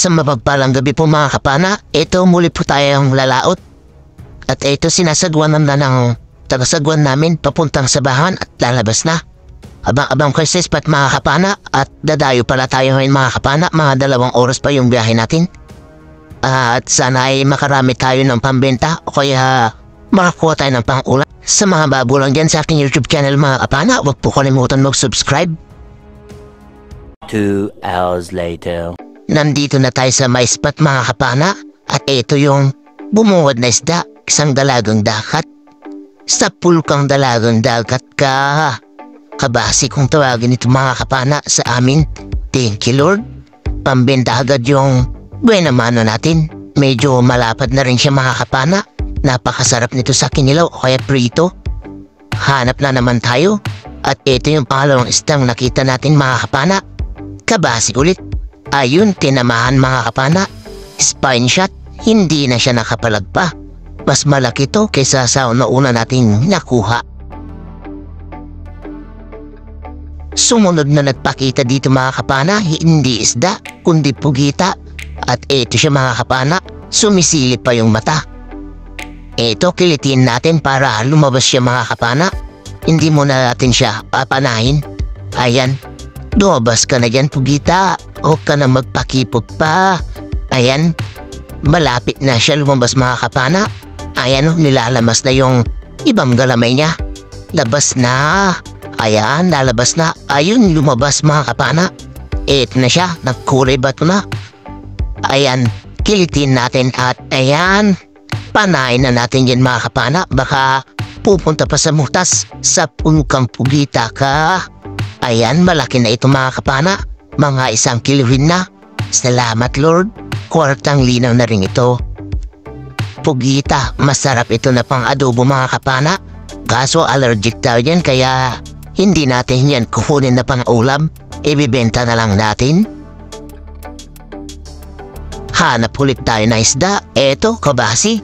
Isang mapagpalang gabi po mga kapana, ito muli po tayong lalaot. At ito sinasagwanan na ng tagasagwan namin papuntang sabahan at lalabas na. Abang-abang kay Sispat mga kapana at dadayo pala tayo ngayon mga kapana, mga 2 oras pa yung biyahe natin. At sana ay makarami tayo ng pambenta o kaya makakuha tayo ng pang-ulam. Sa mga bago lang dyan sa aking YouTube channel mga kapana, huwag po kalimutan mag-subscribe. 2 hours later. Nandito na tayo sa may spot mga kapana at ito yung bumuwad na isda, isang dalagang dagat. Sa pulkang dalagang dagat ka. Kabasi kung tawagin ito mga kapana sa amin. Thank you Lord. Pambenta agad yung buena mano natin. Medyo malapad na rin siya mga kapana. Napakasarap nito sa kinilaw o kaya prito. Hanap na naman tayo. At ito yung pangalawang isdang nakita natin mga kapana. Kabasi ulit. Ayun, tinamahan mga kapana. Spine shot, hindi na siya nakapalag pa. Mas malaki to kaysa sa una nating nakuha. Sumunod na nagpakita dito mga kapana, hindi isda, kundi pugita. At ito siya mga kapana, sumisilip pa yung mata. Ito, kilitin natin para lumabas siya mga kapana. Hindi muna natin siya papanahin. Ayan, lumabas ka na dyan pugita. Huwag ka na magpakipot pa. Ayan, malapit na siya lumabas mga kapana. Ayan, nilalamas na yung ibang galamay niya. Labas na. Ayan, lalabas na. Ayun, lumabas mga kapana. Ito na siya, nagkulay bato na. Ayan, kilitin natin at ayan, panain na natin yan mga kapana. Baka pupunta pa sa mutas sa pulkang pugita ka. Ayan, malaki na ito mga kapana. Mga 1 kilo rin na. Salamat Lord. Kwartang linaw na rin ito. Pugita, masarap ito na pang adobo mga kapana. Kaso allergic tayo yan kaya hindi natin yan kukunin na pang ulam. Ibibenta na lang natin. Hanap ulit tayo na isda. Eto, kabasi.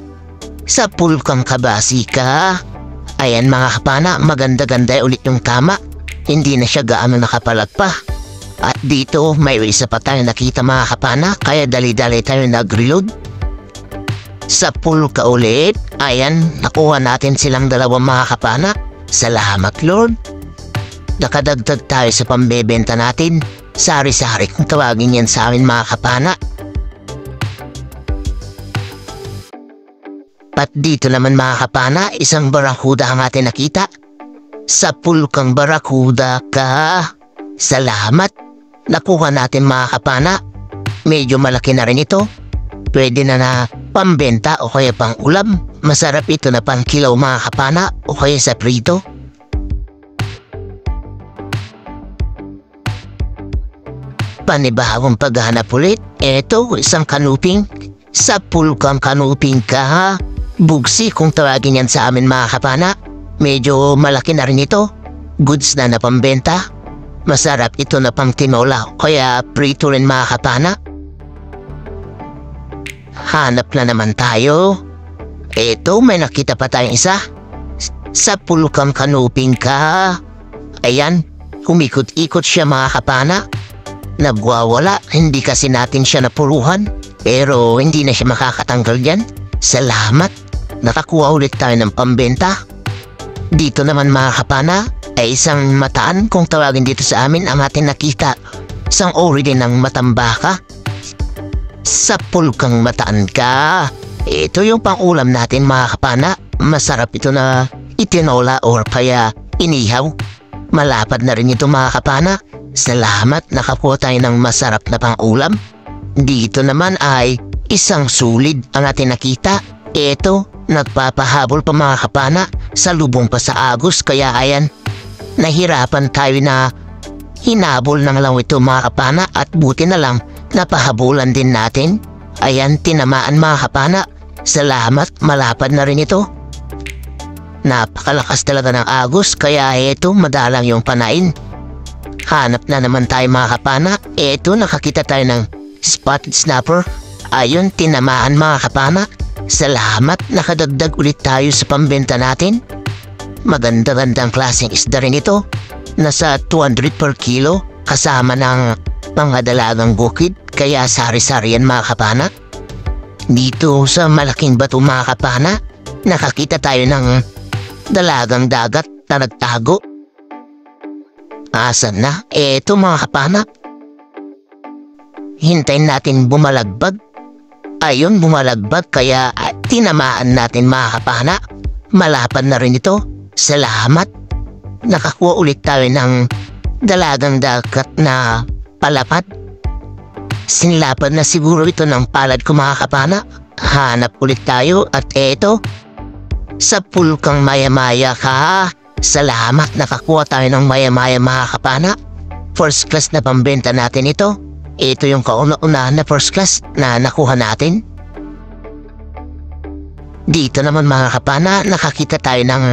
Sa pulkang kabasi ka. Ayan mga kapana, maganda-ganda ulit yung tama. Hindi na siya gaano nakapalag pa. At dito may isa pa tayo nakita mga kapana, kaya dali-dali tayo nag-reload. Sa pulka ulit, ayan, nakuha natin silang 2 mga kapana. Salamat Lord. Nakadagdag tayo sa pambebenta natin. Sari-sari kung tawagin yan sa amin mga kapana. At dito naman mga kapana, isang barakuda ang atin nakita. Sa pulkang barakuda ka. Salamat. Nakuha natin mga kapana. Medyo malaki na rin ito. Pwede na pambenta o kaya pang ulam. Masarap ito na pang kilaw mga kapana o kaya sa prito. Panibagong paghahanap ulit. Eto, isang kanuping. Sa pulkang kanuping ka. Bugsi kung tawagin yan sa amin mga kapana. Medyo malaki na rin ito. Goods na pambenta. Masarap ito na pang tinola, kaya prito rin mga kapana. Hanap na naman tayo. Eto, may nakita pa tayong isa. Sa pulkang kanuping ka. Ayan, humikot-ikot siya mga kapana. Nagwawala, hindi kasi natin siya napuruhan. Pero hindi na siya makakatanggal dyan. Salamat, nakakuha ulit tayo ng pambenta. Dito naman mga kapana, ay isang mataan kung tawagin dito sa amin ang ating nakita. Isang ori din ng matambaka. Sa pulkang mataan ka. Ito yung pang-ulam natin mga kapana. Masarap ito na itinola or kaya inihaw. Malapad na rin ito mga kapana. Salamat, nakakuha tayo ng masarap na pang-ulam. Dito naman ay isang sulid ang ating nakita. Ito, nagpapahabol pa mga kapana. Salubong pa sa agos kaya ayan. Nahirapan tayo na hinabol ng lang ito mga kapana at buti na lang napahabulan din natin. Ayan, tinamaan mga kapana. Salamat, malapad na rin ito. Napakalakas talaga ng agos kaya ito madalang yung panain. Hanap na naman tayo mga kapana. Ito, nakakita tayo ng spotted snapper. Ayun, tinamaan mga kapana. Salamat, nakadagdag ulit tayo sa pambenta natin. Maganda-gandang klaseng isda rin ito. Nasa 200 per kilo kasama ng mga dalagang bukid. kaya sari-sari yan mga kapana? Dito sa malaking bato mga kapana, nakakita tayo ng dalagang dagat na nagtago. Asan na? Eto mga kapana. Hintayin natin bumalagbag. Ayun, bumalagbag kaya tinamaan natin mga kapana. Malapad na rin ito. Salamat. Nakakuha ulit tayo ng dalagang dagat na palapad. Sinlapad na siguro ito ng palad ko mga kapana. Hanap ulit tayo at eto. Sa pulkang maya-maya ka. Salamat, nakakuha tayo ng maya-maya mga kapana. First class na pambenta natin ito. Ito yung kauna-unahan na first class na nakuha natin. Dito naman mga kapana, nakakita tayo ng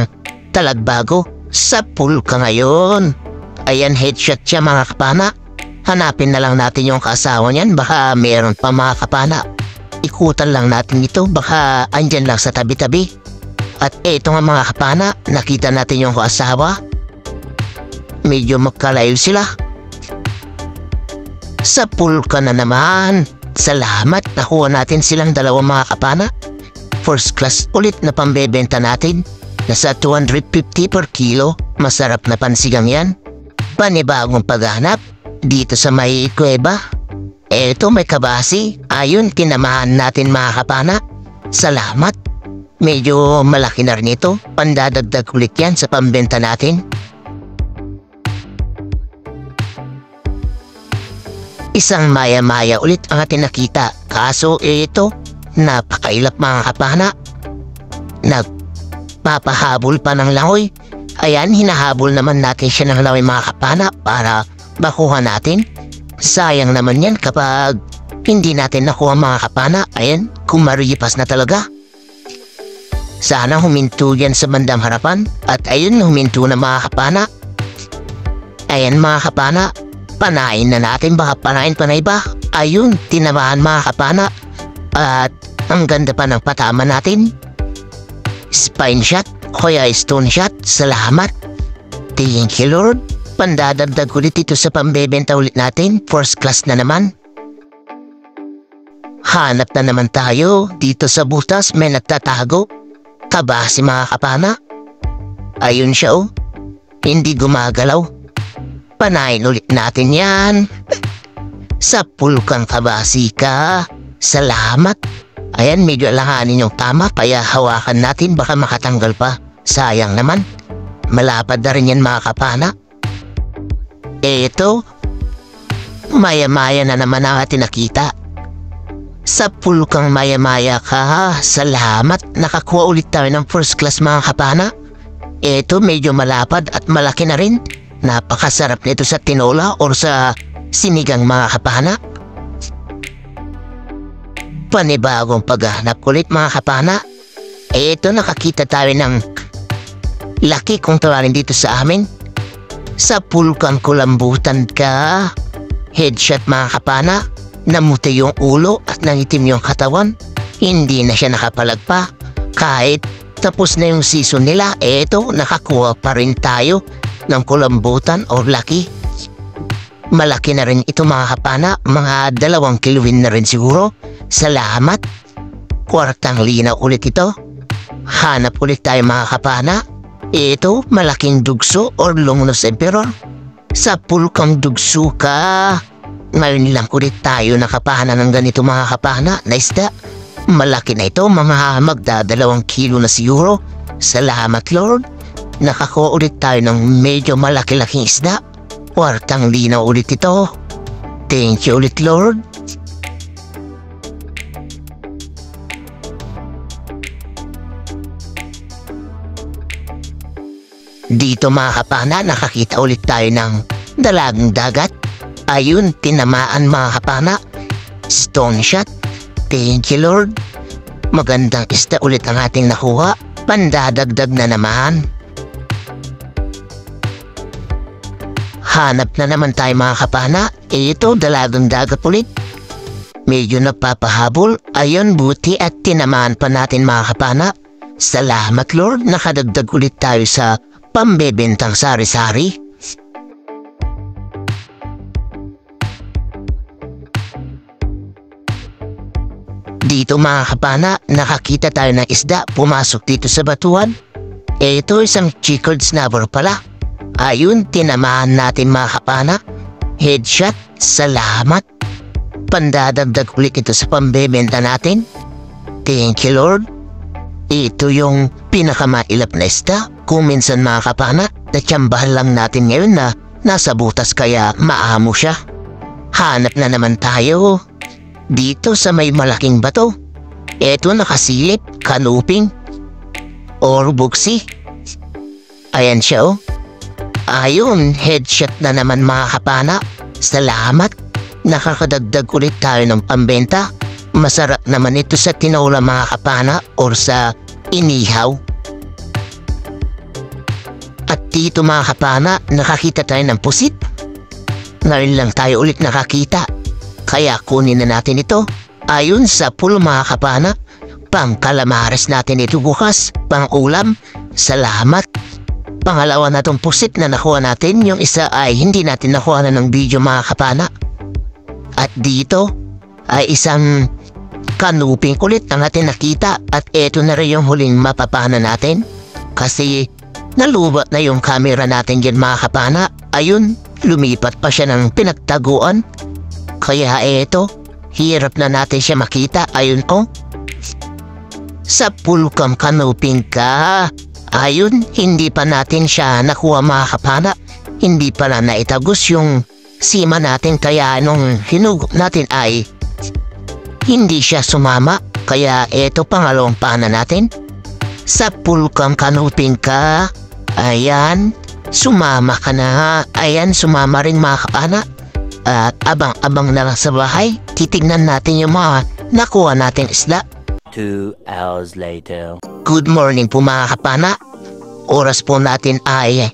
talagbago sa pulka ngayon. Ayan, headshot siya mga kapana. Hanapin na lang natin yung kasawa niyan. Baka meron pa mga kapana. Ikutan lang natin ito. Baka andyan lang sa tabi-tabi. At eto nga mga kapana, nakita natin yung kasawa. Medyo magkalayo sila. Sa pulka na naman. Salamat, nakuha natin silang dalawa mga kapana. First class ulit na pambebenta natin. Nasa 250 per kilo. Masarap na pansigang yan. Panibagong paghanap. Dito sa may kuweba. Eto may kabasi. Ayun, tinamahan natin mga kapana. Salamat. Medyo malaki na rin ito. Pandadagdag ulit yan sa pambenta natin. Isang maya-maya ulit ang ating nakita. Kaso ito, napakailap mga kapana. Nagpapahabol pa ng langoy. Ayan, hinahabol naman natin siya ng langoy mga kapana para makuha natin. Sayang naman yan kapag hindi natin nakuha mga kapana. Ayan, kumaripas na talaga. Sana huminto yan sa bandang harapan. At ayun, huminto na mga kapana. Ayan mga kapana. Panain na natin, baka panain pa na iba. Ayun, tinamaan mga kapana. At ang ganda pa ng patama natin. Spine shot, kaya stone shot. Salamat. Thank you Lord. Pandadagdag ulit ito sa pambebenta ulit natin. First class na naman. Hanap na naman tayo. Dito sa butas may nagtatago. Kabasi mga kapana. Ayun siya oh. Hindi gumagalaw. Panain ulit natin yan. Sa pulkang kabasi ka. Salamat. Ayan, medyo alanganin yung tama. Kaya hawakan natin, baka makatanggal pa. Sayang naman. Malapad na rin yan mga kapana. Eto. Maya-maya na naman ang ating nakita. Sa pulkang maya-maya ka. Salamat. Nakakuha ulit tayo ng first class mga kapana. Eto, medyo malapad at malaki na rin. Napakasarap nito sa tinola or sa sinigang mga kapana. Panibagong paghahanap ulit mga kapana. Eto, nakakita tayo ng laki kung tawagin dito sa amin. Sa pulkang kulambutan ka. Headshot mga kapana. Namuti yung ulo at nangitim yung katawan. Hindi na siya nakapalagpa. Kahit tapos na yung season nila, eto, nakakuha pa rin tayo ng kulambutan o laki. Malaki na rin ito mga kapana. Mga 2 kiluin na rin siguro. Salamat. Kwartang linaw ulit ito. Hanap ulit tayo mga kapana. Ito, malaking dugso or Longnose Emperor. Sa pulkang dugso ka. Ngayon lang ulit tayo nakapana ng ganito mga kapana na isda. Malaki na ito, mga magda2 kilo na siguro. Salamat Lord. Nakakuha ulit tayo ng medyo malaki-laking isda. Kwartang linaw ulit ito. Thank you ulit Lord. Dito mga kapana, nakakita ulit tayo ng dalagang dagat. Ayun, tinamaan mga kapana. Stone shot. Thank you Lord. Magandang isda ulit ang ating nakuha. Pandadagdag na naman. Hanap na naman tayo mga kapana. Ito, dalagang dagat ulit. Medyo napapahabol. Ayun, buti at tinamaan pa natin mga kapana. Salamat Lord, nakadagdag ulit tayo sa pambebentang sari-sari. dito mga kapana, nakakita tayo ng isda pumasok dito sa batuan. Ito isang chickled snapper pala. Ayun, tinamaan natin mga kapana. Headshot, salamat. Pandadagdag ulit ito sa pambebenta natin. Thank you Lord. Ito yung pinakamailap na isda. Kung minsan mga kapana, natsambahan lang natin ngayon na nasa butas kaya maamo siya. Hanap na naman tayo. Dito sa may malaking bato. Eto nakasilip, kanuping, or buksi. Ayan siya oh. Ayun, headshot na naman mga kapana. Salamat. Nakakadagdag ulit tayo ng pambenta. Masarap naman ito sa tinola mga kapana or sa inihaw. At dito mga kapana, nakakita tayo ng pusit. Ngayon lang tayo ulit nakakita. Kaya kunin na natin ito. Ayun sa pool mga kapana. Pang kalamares natin ito bukas. Pang ulam. Salamat. Pangalawa na tong pusit na nakuha natin. Yung isa ay hindi natin nakuha na ng video mga kapana. At dito ay isang kanuping kulit na natin nakita. At eto na rin yung huling mapapana natin. Kasi nalubat na yung camera natin dyan mga kapana. Ayun, lumipat pa siya ng pinagtaguan. Kaya eto, hirap na natin siya makita. Ayun oh. Sa pulkam kanuping ka. Ayun, hindi pa natin siya nakuha mga kapana. Hindi pa na naitagos yung sima natin. Kaya nung hinugop natin ay hindi siya sumama. Kaya eto pangalawang pana natin. Sa pulkam kanuping ka. Ayan, sumama ka na. Ayan, sumama rin mga kapana. At abang-abang na lang sa bahay, titignan natin yung mga nakuha natin isda. 2 hours later. Good morning po mga kapana. Oras po natin ay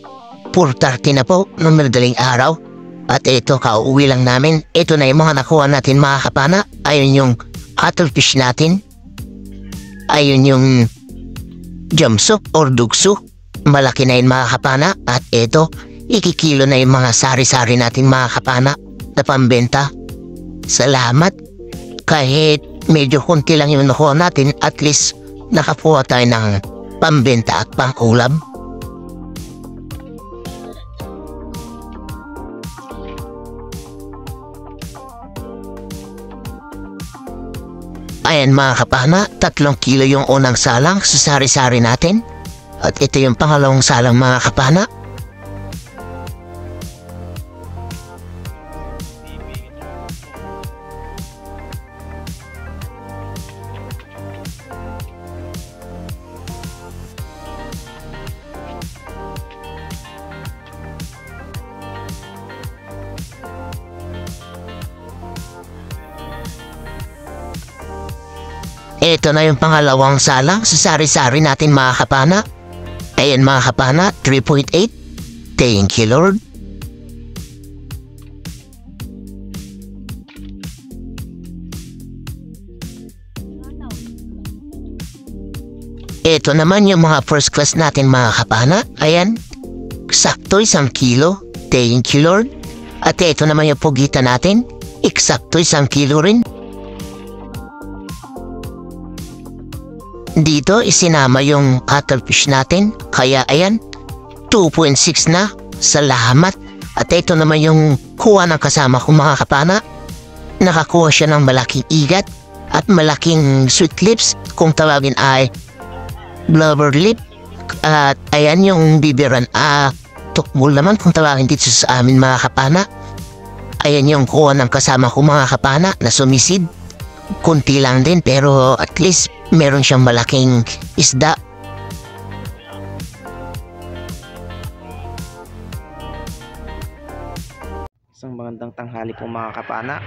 4:30 na po ng madaling araw. At ito, kauwi lang namin. Ito na yung mga nakuha natin mga kapana. Ayun yung cuttlefish natin. Ayun yung jamso or dugso. Malaki na yung mga kapana. At ito, ikikilo na yung mga sari-sari natin mga kapana na pambenta. Salamat. Kahit medyo konti lang yung nakuha natin, at least nakakuha tayo ng pambenta at pang-ulam. Ayan mga kapana, 3 kilo yung unang salang sa sari-sari natin. At ito yung pangalawang salang mga kapana. Ito na yung pangalawang salang sa sari-sari natin mga kapana. Ayan mga kapana, 3.8. Thank you Lord. Ito naman yung mga first class natin mga kapana. Ayan, eksakto 1 kilo. Thank you Lord. At ito naman yung pugita natin. Eksakto 1 kilo rin. Dito isinama yung cuttlefish natin. Kaya ayan, 2.6 na. Salamat. At ito naman yung kuha ng kasama ko mga kapana. Nakakuha siya ng malaking igat at malaking sweet lips. Kung tawagin ay blubber lip. At ayan yung bibiran. Tukbol naman kung tawagin dito sa amin mga kapana. Ayan yung kuha ng kasama ko mga kapana na sumisid. Kunti lang din pero at least meron siyang malaking isda. Isang magandang tanghali po mga kapana.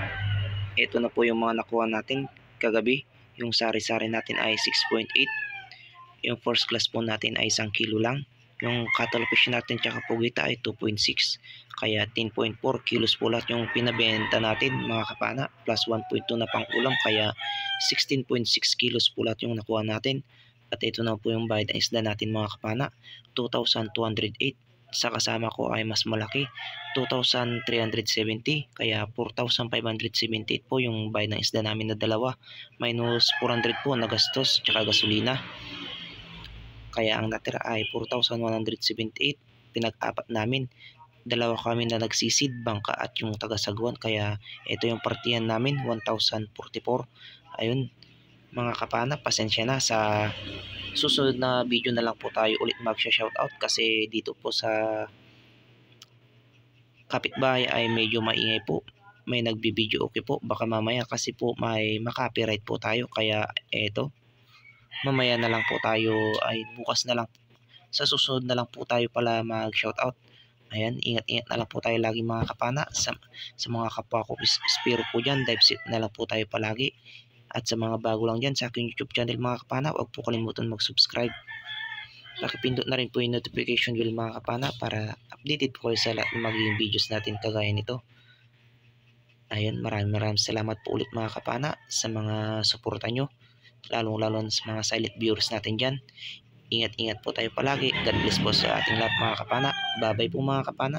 Ito na po yung mga nakuha natin kagabi. Yung sari-sari natin ay 6.8. Yung first class po natin ay 1 kilo lang. Yung cuttlefish natin tsaka pugita ay 2.6. Kaya 10.4 kilos po lahat yung pinabenta natin mga kapana. Plus 1.2 na pang ulam. Kaya 16.6 kilos po lahat yung nakuha natin. At ito na po yung bayad na isda natin mga kapana. 2,208. sa kasama ko ay mas malaki, 2,370, kaya 4,578 po yung bayad ng isda namin na dalawa, minus 400 po na gastos tsaka gasolina. Kaya ang natira ay 4,178, pinag-apat namin. Dalawa kami na nagsisid, bangka at yung taga-sagwan, kaya ito yung partihan namin, 1,044. Ayun mga kapana, pasensya na, sa susunod na video na lang po tayo ulit mag-shoutout kasi dito po sa kapitbahay ay medyo maingay po. May nagbibideo, okay po, baka mamaya kasi po may makopyright po tayo, kaya eto, mamaya na lang po tayo, ay bukas na lang, sa susunod na lang po tayo pala mag-shoutout. Ayan, ingat-ingat na lang po tayo lagi mga kapana. Sa mga kapwa ko spiro po dyan, dive sit na lang po tayo palagi. At sa mga bago lang dyan sa aking YouTube channel mga kapana, huwag po kalimutan mag-subscribe. Pakipindot na rin po yung notification bell mga kapana para updated po kayo sa lahat ng magiging videos natin kagaya nito. Ayun, maraming salamat po ulit mga kapana sa mga suporta nyo, lalong-lalo sa mga silent viewers natin dyan. Ingat-ingat po tayo palagi. God bless po sa ating lahat mga kapana. Bye-bye po mga kapana.